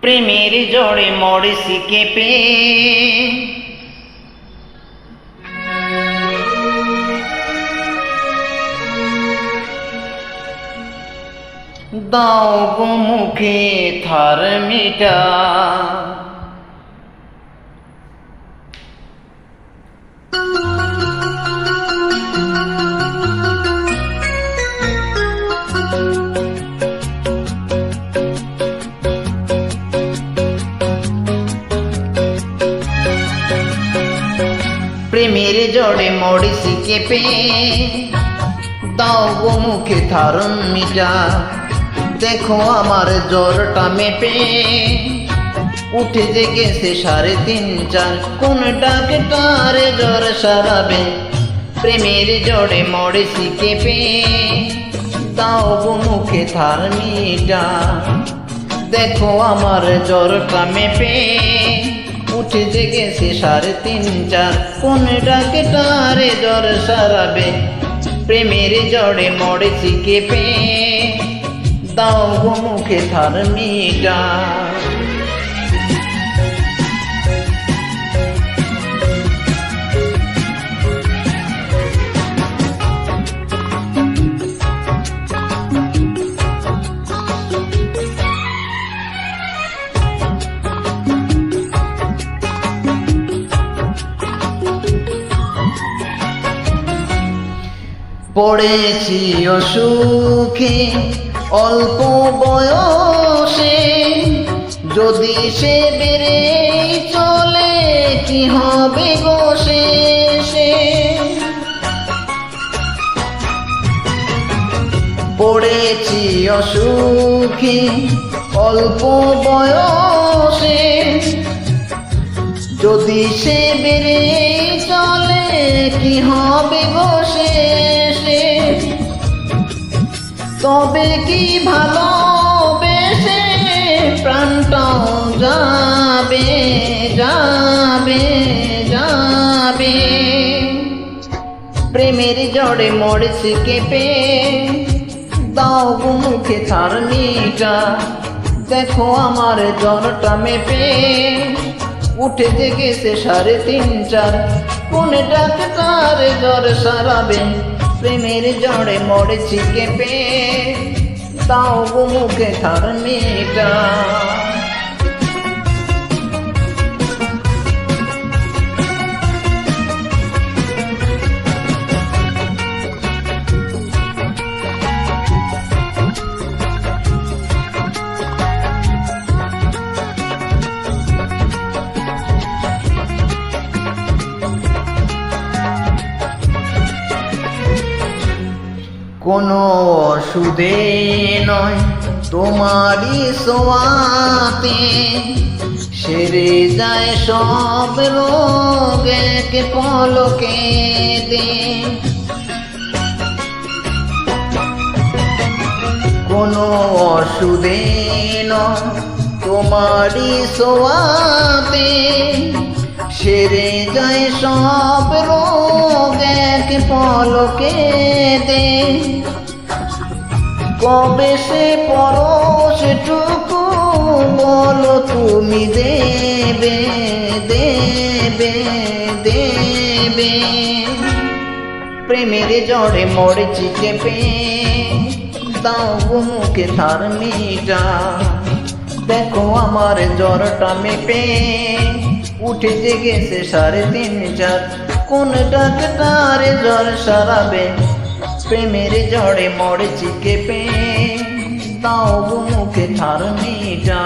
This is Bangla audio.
প্রেমের জড়ে মরেছি কেঁপে। দাও গো মুখে থার্মিটা, প্রেমের জড়ে মরেছি কেঁপে। দাও গো মুখে থার্মিটা, দেখো আমার জ্বরটা মেপে। উঠে জেগেছে 3:30, কোন ডাক্তারে জ্বর সারাবে? প্রেমের জড়ে মরেছি কেঁপে। দাও গো মুখে থার্মিটা, দেখো আমার জ্বরটা মেপে। উঠে জেগেছে 3:30, কোন ডাক্তারে জ্বর সারাবে? প্রেমের জড়ে মরেছি কেঁপে। দাও গো মুখে থার্মিটা। পড়েছি অসুখে অল্প বয়সে, যদি সে বেড়ে চলে কি হবে গো শেষে? পড়েছি অসুখে অল্প বয়সে, যদি সে বেড়ে চলে কি হবে গো শেষে? তবে কি ভালোবেসে প্রাণটাও যাবে যাবে যাবে। প্রেমের জড়ে মরেছি কেঁপে। দাও গো মুখে থার্মিটা, দেখো আমার জ্বরটা মেপে। উঠে জেগেছে 3:30, কোন ডাক্তারে জ্বর সারাবে? প্রেমের জড়ে মরেছি কেঁপে। দাও গো মুখে থার্মিটা। কোনো ওষুধে নয় তোমারই ছোঁয়াতে, সেরে যায় সব রোগ এক পলকে দে। কোনো ওষুধে নয় তোমারই ছোঁয়াতে, সেরে যায় সব রোগ এক পলকে দে। কবে সে পরশটুকু বলো তুমি দেবে দেবে দেবে? প্রেমের জড়ে মরেছি কেঁপে। দাও গো মুখে থার্মিটা, দেখো আমার জ্বরটা মেপে। উঠে জেগেছে 3:30, কোন ডাক্তারে জ্বর সারাবে? প্রেমের জড়ে মরেছি কেঁপে। দাও গো মুখে থার্মিটা।